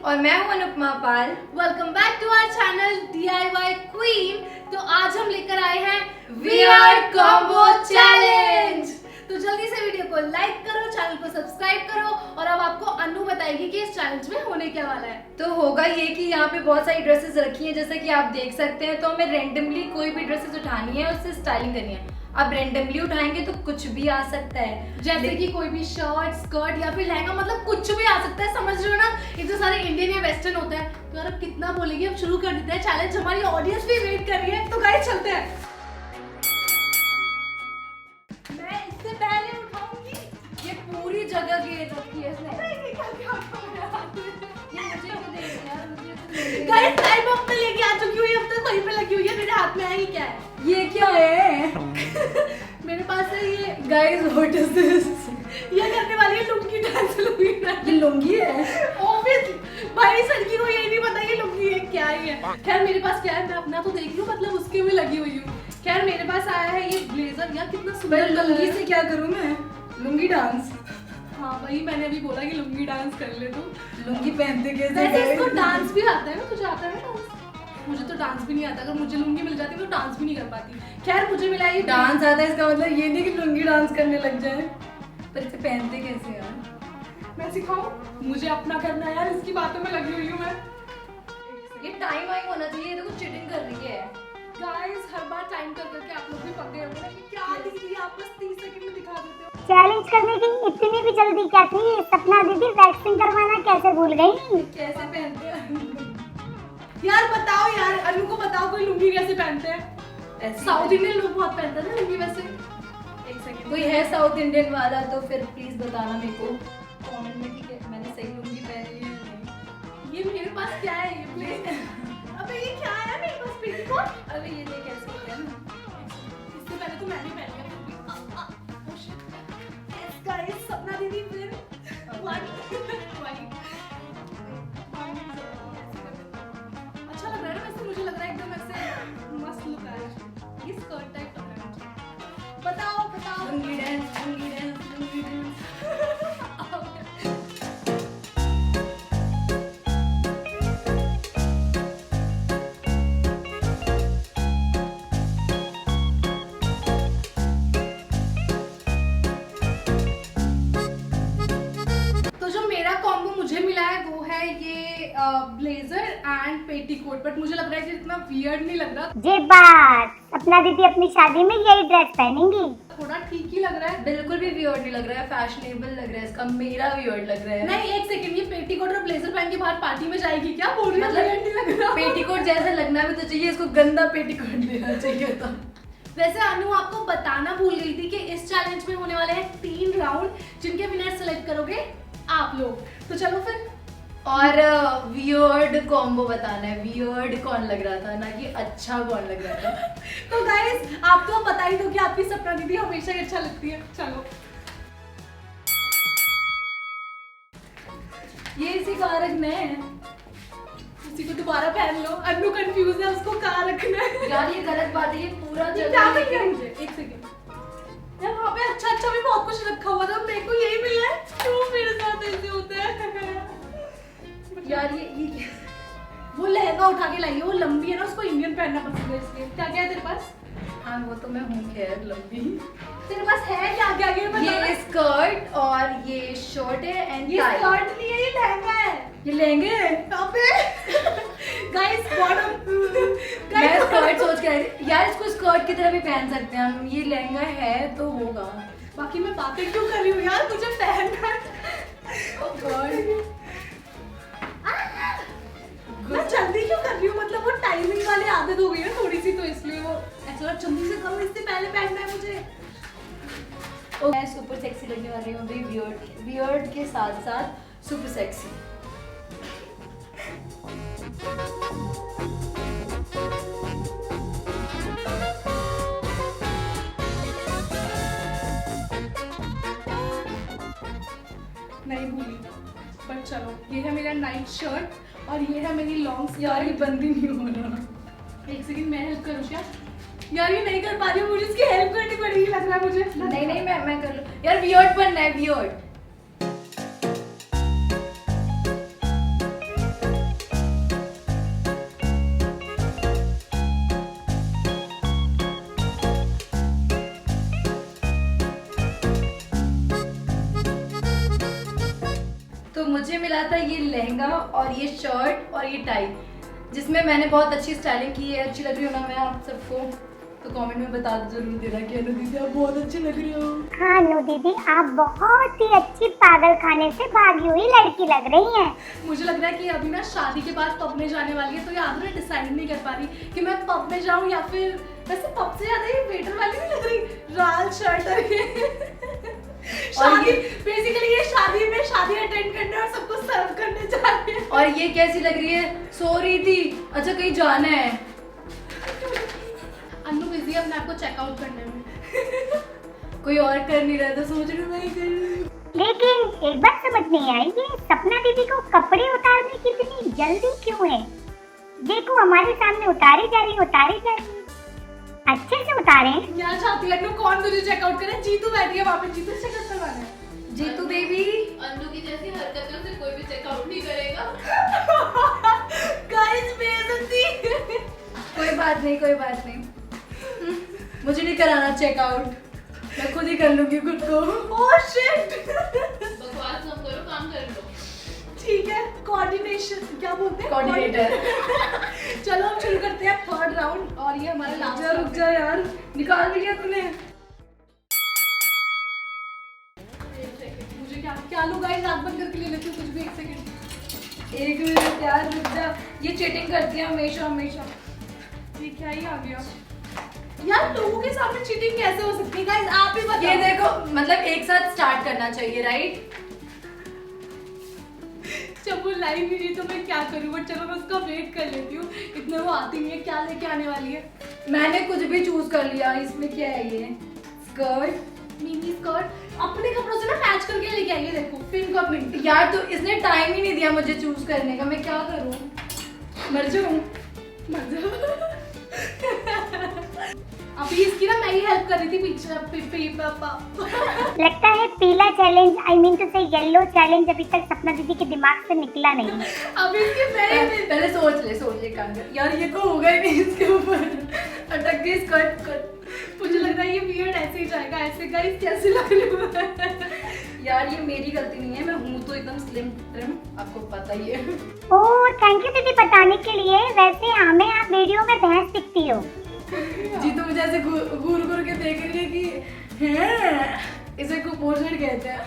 और मैं हूं Anupama Pal. Welcome back to our channel DIY queen. तो आज हम लेकर आए हैं वियर्ड कॉम्बो चैलेंज। तो जल्दी से वीडियो को लाइक करो, चैनल को सब्सक्राइब करो और अब आपको अनु बताएगी कि इस चैलेंज में होने क्या वाला है। तो होगा ये कि यहाँ पे बहुत सारी ड्रेसेस रखी हैं, जैसा कि आप देख सकते हैं। तो हमें रेंडमली कोई भी ड्रेसेस उठानी है, उससे स्टाइलिंग करनी है। अब रेंडमली उठाएंगे तो कुछ भी आ सकता है, जैसे कि कोई भी शर्ट, स्कर्ट या फिर लहंगा, मतलब कुछ भी आ सकता है। समझ रहे हो ना, ये तो सारे इंडियन या वेस्टर्न होता है। तो यार अब कितना बोलेगी, अब शुरू कर देते हैं चैलेंज। हमारी ऑडियंस भी वेट कर रही है, तो गाइस चलते हैं। मैं इससे पहले उठाऊंगी। ये पूरी जगह घेर रखी है इसने। गाइस टाइम अप पे लेके आ चुकी हूँ, ये अब तक वहीं पे लगी हुई है। मेरे हाथ में है ये क्या है? ये क्या है? मेरे पास है ये। Guys what is this? ये करने वाली है लुंगी डांस। लुंगी डांस, ये लुंगी है ऑब्वियसली। भाई सड़की को ये नहीं पता ये लुंगी है क्या ही है। खैर मेरे पास क्या है, मैं अपना तो देख लूं, मतलब उसके में लगी हुई हूँ। खैर मेरे पास आया है ये ब्लेजर। यार कितना सुंदर लुंगी से क्या करूं मैं? लुंगी डांस। हाँ वही मैंने अभी बोला कि लुंगी डांस कर ले तू। लुंगी पहनते कैसे? वैसे इसको डांस भी आता है ना, तुझे आता है डांस? मुझे तो डांस भी नहीं आता। अगर मुझे लुंगी मिल जाती तो डांस भी नहीं कर पाती। खैर मुझे मिला ये डांस आता है, इसका मतलब ये नहीं कि लुंगी डांस करने लग जाए। पर इसे पहनते कैसे यार? मैं सिखाऊं? मुझे अपना करना है यार, इसकी बातों में लगी हुई हूँ मैं। ये टाइम आई होना चाहिए, देखो चीटिंग कर रही है। गाइस हर बार टाइम कर करके आप लोग भी पकड़े होंगे कि क्या दीदी आप बस 30 सेकंड में दिखा देते हो। चैलेंज करने की इतनी भी जल्दी क्या थी? सपना दीदी वैक्सिंग करवाना कैसे भूल गई? कैसे पहनते हैं? यार बताओ यार, अनु को बताओ कोई लुंगी कैसे पहनते हैं। साउथ इंडियन लोग बहुत पहनते हैं ना लुंगी। वैसे एक सेकंड, कोई है साउथ इंडियन वाला तो फिर प्लीज बताना मेरे को कमेंट में, ठीक है मैंने सही लुंगी पहनी है या नहीं। ये मेरे पास क्या है ये प्लीज। अबे ये क्या है मेरे पास पेटीकोट? अबे ये देख कैसे होता है ना। इससे पहले तो मैंने पहन लिया फिर भी। Oh shit. Yes guys, सपना दीदी फिर one. अच्छा लग रहा है ना वैसे, मुझे लग रहा है एकदम ऐसे मस्त लुक आ रहा है। ये स्कर्ट टाइप लग रहा है। बताओ बताओ। Lungi dance, lungi dance, lungi dance. तो जो मेरा कॉम्बो मुझे मिला है वो है ये ब्लेजर एंड पेटीकोट। बट मुझे लग रहा है कि इतना वियर्ड नहीं लग रहा, ये बात सपना दीदी अपनी शादी में यही ड्रेस पहनेंगी। थोड़ा ठीक ही लग रहा है। बिल्कुल भी वियर्ड नहीं लग रहा है, फैशनेबल लग रहा है इसका। मेरा वियर्ड लग रहा है। नहीं एक सेकंड, ये पेटीकोट और ब्लेजर पहन के बाहर पार्टी में जाएगी क्या? बोल रही है मतलब वियर्ड नहीं लग रहा। पेटीकोट जैसा लगना भी तो चाहिए, इसको गंदा पेटीकोट देना चाहिए था। वैसे अनु आपको बताना भूल गई थी कि इस चैलेंज में होने वाले हैं 3 राउंड, जिनके विनर सेलेक्ट करोगे आप लोग। तो चलो फिर। और वियर्ड कॉम्बो बताना है, वियर्ड कौन लग रहा था ना कि अच्छा कौन लग रहा था। तो गाइस आप तो बता ही दो कि आपकी सपना दीदी हमेशा ही अच्छा लगती है। चलो ये इसी कहाँ रखना है? उसी को दोबारा पहन लो। अनु कंफ्यूज है, उसको कहाँ रखना है। यार ये गलत बात है, ये पूरा ये क्या जगह मिल गया मुझे? एक सेकंड यार, वहाँ पे अच्छा अच्छा भी बहुत कुछ रखा हुआ था, मेरे को यही मिला है। क्यों मेरे साथ ऐसे होता है? यार ये क्या? वो लहंगा उठा के लाई है, वो लंबी है ना, उसको इंडियन पहनना पसंद है इसलिए। क्या क्या है तेरे पास? हाँ वो तो मैं हूँ खैर लंबी। तेरे पास है क्या क्या क्या? ये स्कर्ट और ये शर्ट है एंड ये स्कर्ट नहीं है, ये लहंगा है। ये लहंगे है। अबे गाइस बॉटम। मैं स्कर्ट सोच के आई थी यार, इसको स्कर्ट की तरह भी पहन सकते हैं हम। ये लहंगा है तो होगा। बाकी मैं बातें क्यों कर रही हूँ यार, मुझे पहनना है। Oh God. मैं जल्दी क्यों कर रही हूँ? मतलब वो टाइमिंग वाली आदत हो गई है थोड़ी सी, तो इसलिए वो ऐसा जल्दी से करो, इससे पहले पहनना है मुझे। मैं सुपर सेक्सी लगने वाली हूँ अभी, वियर्ड के साथ साथ सुपर सेक्सी। नहीं भूली, पर चलो ये है मेरा नाइट शर्ट और ये है मेरी लॉन्ग। यार ये बंद ही नहीं हो रहा। एक सेकंड मैं हेल्प करूँ क्या? यार ये नहीं कर पा रही हूँ, मुझे इसकी हेल्प करनी पड़ेगी लग रहा है मुझे। नहीं मैं कर लूँ यार। वियर्ड बनना है, वियर्ड। मुझे मिला था ये लहंगा और ये शर्ट और ये टाई, जिसमें मैंने बहुत अच्छी स्टाइलिंग की है। अच्छी लग रही हो ना मैं आप सबको? तो कमेंट में बता जरूर देना कि अनु दीदी आप बहुत अच्छी लग रही हो। हाँ अनु दीदी, आप बहुत ही अच्छी पागल खाने से भागी हुई लड़की लग रही हैं। मुझे लग रहा है कि अभी ना शादी के बाद पब में जाने वाली है, तो ये आदमी डिसाइड नहीं कर पा रही कि मैं पब में जाऊं या फिर, वैसे पब से ज्यादा ये वेटर वाली नहीं लग रही, लाल शर्ट और ये शादी, बेसिकली ये शादी में शादी अटेंड करने और सबको सर्व करने जा रही है। और ये कैसी लग रही है? सो रही थी, अच्छा कहीं जाना है? अन्नू बिजी है अपने आप को चेकआउट करने में। कोई और कर नहीं रहा था, सोच रही हूँ मैं ही कर रही हूँ। लेकिन एक बात समझ नहीं आई, ये सपना दीदी को कपड़े उतारने की इतनी जल्दी क्यों है? देखो हमारे सामने उतारी जा रही, उतारी जा रही, अच्छे से उतारें। यार चाहती है अन्नू, कौन तुझे चेकआउट करे? जीतू बैठी है वहाँ पे, जीतू से चेकआउट करवाना है। जीतू बेबी, अन्नू की जैसी हरकतों से कोई भी चेकआउट नहीं करेगा। गाइस बेइज्जती। कोई बात नहीं, कोई बात नहीं, मुझे नहीं कराना चेकआउट, मैं खुद ही कर लूंगी खुद को। Oh shit. बकवास मत करो, काम कर लो। ठीक है, कोऑर्डिनेशन क्या बोलते हैं? कोऑर्डिनेटर। चलो हम शुरू करते हैं थर्ड राउंड, और ये हमारा लास्ट। रुक जा यार, निकाल भी लिया तूने। मुझे क्या क्या लो गाइस, आंख बंद करके ले लेती हूँ कुछ भी। 1 सेकंड, एक मिनट यार, रुक जा, ये चीटिंग करती है हमेशा हमेशा। ये क्या ही आ गया यार, लोगों के सामने चीटिंग कैसे हो सकती है गाइस? आप ही बताओ। ये देखो, मतलब एक साथ स्टार्ट करना चाहिए, राइट? जब वो लाइव ही नहीं तो मैं क्या करूँ, बट चलो मैं उसका वेट कर लेती हूँ। इतने वो आती नहीं है, क्या लेके आने वाली है? मैंने कुछ भी चूज कर लिया। इसमें क्या है? ये स्कर्ट, मिनी स्कर्ट अपने कपड़ों से ना मैच करके लेके आई है। देखो पिंक और मिंट। यार तो इसने टाइम ही नहीं दिया मुझे चूज करने का, मैं क्या करूं? मर जाऊं? अभी इसकी ना मैं ही हेल्प कर रही थी पीछे। लगता है पीला चैलेंज, आई मीन टू से येलो चैलेंज अभी तक सपना दीदी के दिमाग से निकला नहीं। अभी इसकी पहले सोच ले काम कर। यार ये तो होगा ही नहीं, इसके ऊपर अटक गई स्कर्ट। मुझे लग रहा है ये वियर्ड ऐसे ही जाएगा। ऐसे गाइस कैसे लग रही हूँ? यार ये मेरी गलती नहीं है, मैं हूँ तो एकदम स्लिम ट्रिम, आपको पता ही है। ओह थैंक यू दीदी बताने के लिए। वैसे हमें आप वीडियो में भैंस दिखती हो। जी तो मुझे ऐसे घूर घूर के देख रही है कि हैं, इसे कुपोषण कहते हैं।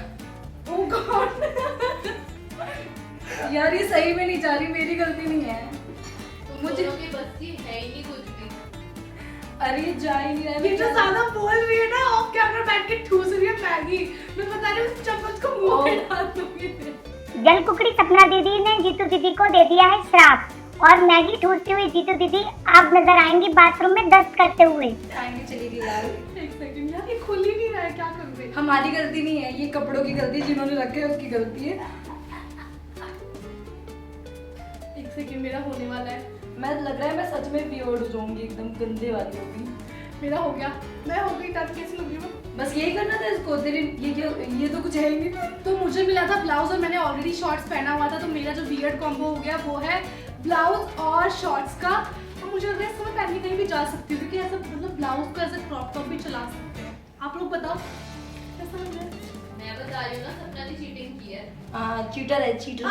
ओह गॉड। यार ये सही में नहीं जा रही, मेरी गलती नहीं है। तुम मुझे- दोनों की बस की है ही नहीं कुछ भी। अरे जा ही नहीं रहा है। ये जो ज्यादा बोल रही है ना, ऑफ कैमरा बैठ के ठूस रही है मैगी। मैं बता रही हूँ चम्मच को मुंह में डाल दूंगी। जल कुकड़ी सपना दीदी ने जीतू दीदी को दे दिया है श्राप, और मैगी ठूसती हुई जीतू दीदी आप नजर आएंगी बाथरूम में दस्त करते हुए। टाइम चली गई यार। 1 सेकंड यार, ये खुल ही नहीं रहा है, क्या करूँ? हमारी गलती नहीं है, ये कपड़ों की गलती है, जिन्होंने रखे है उसकी गलती है। 1 सेकंड, मेरा होने वाला है। मैं लग रहा है मैं सच में वियर्ड हो जाऊंगी, एकदम गंदे वाली होगी। मेरा हो गया, मैं हो गई। तब कैसी लग रही हूँ? बस यही करना था इसको। तेरे ये क्या, ये तो कुछ है ही नहीं। तो मुझे मिला था ब्लाउज और मैंने ऑलरेडी शॉर्ट्स पहना हुआ था, तो मेरा जो वियर्ड कॉम्बो हो गया वो है ब्लाउज और शॉर्ट्स का। और मुझे लग रहा है इसको मैं पहन के कहीं भी जा सकती हूँ, क्योंकि ऐसा मतलब ब्लाउज को ऐसे क्रॉप टॉप भी चला सकते हैं। आप लोग बताओ कैसा लग रहा है? मैं बता रही हूँ ना, सपना ने चीटिंग की है। हाँ चीटर है, चीटर।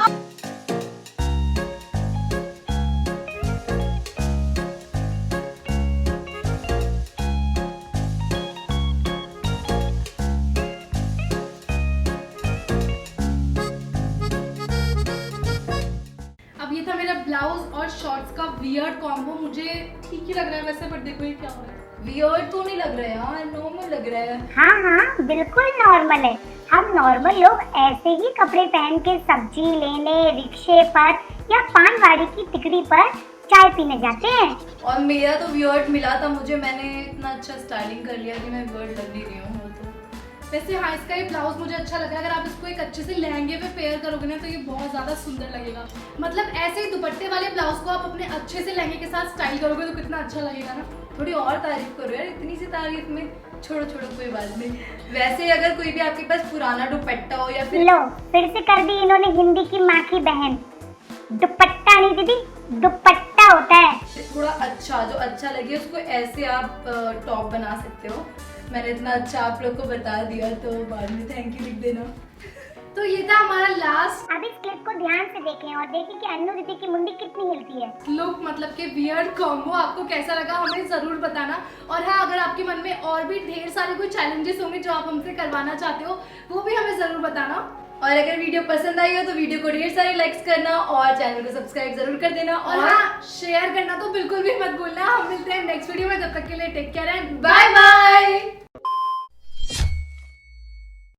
अब ये था मेरा ब्लाउज और शॉर्ट्स का वियर्ड कॉम्बो। मुझे ठीक ही लग रहा है वैसे, बट देखो ये क्या हो रहा है। वियर्ड तो नहीं लग रहा है यार, नॉर्मल लग रहा है। हाँ हाँ बिल्कुल नॉर्मल है। हम नॉर्मल लोग ऐसे ही कपड़े पहन के सब्जी लेने रिक्शे पर या पानवाड़ी की टिकड़ी पर चाय पीने जाते हैं। और मेरा तो वियर्ड मिला था मुझे, मैंने इतना अच्छा स्टाइलिंग कर लिया कि मैं वियर्ड लग नहीं रही हूँ। वैसे हाँ, इसका ये ब्लाउज मुझे अच्छा लगा। अगर आप इसको एक अच्छे से लहंगे पे पेयर करोगे ना, तो ये बहुत ज्यादा सुंदर लगेगा। मतलब ऐसे ही दुपट्टे वाले ब्लाउज को आप अपने अच्छे से लहंगे के साथ स्टाइल करोगे तो कितना अच्छा लगेगा ना। थोड़ी और तारीफ करो यार, इतनी सी तारीफ में छोड़ो कोई बात नहीं। वैसे अगर कोई भी आपके पास पुराना दुपट्टा हो या फिर लो फिर से कर दी इन्होंने हिंदी की माँ की बहन। दुपट्टा नहीं दीदी, दुपट्टा होता है। थोड़ा अच्छा, जो अच्छा लगे उसको ऐसे आप टॉप बना सकते हो। मैंने इतना अच्छा आप लोग को बता दिया, तो बाद में थैंक यू लिख देना। तो ये था हमारा लास्ट अब इस क्लिप को ध्यान से देखें और देखें कि अन्नू दीदी की मुंडी कितनी हिलती है। लुक मतलब कि वियर्ड कॉम्बो आपको कैसा लगा हमें जरूर बताना। और हाँ, अगर आपके मन में और भी ढेर सारे कोई चैलेंजेस होंगे जो आप हमसे करवाना चाहते हो वो भी हमें जरूर बताना। और अगर वीडियो पसंद आई हो तो वीडियो को ढेर सारे लाइक्स करना और चैनल को सब्सक्राइब जरूर कर देना और हाँ, शेयर करना तो बिल्कुल भी मत भूलना। हम मिलते हैं नेक्स्ट वीडियो में, तब तक के लिए take care and bye bye.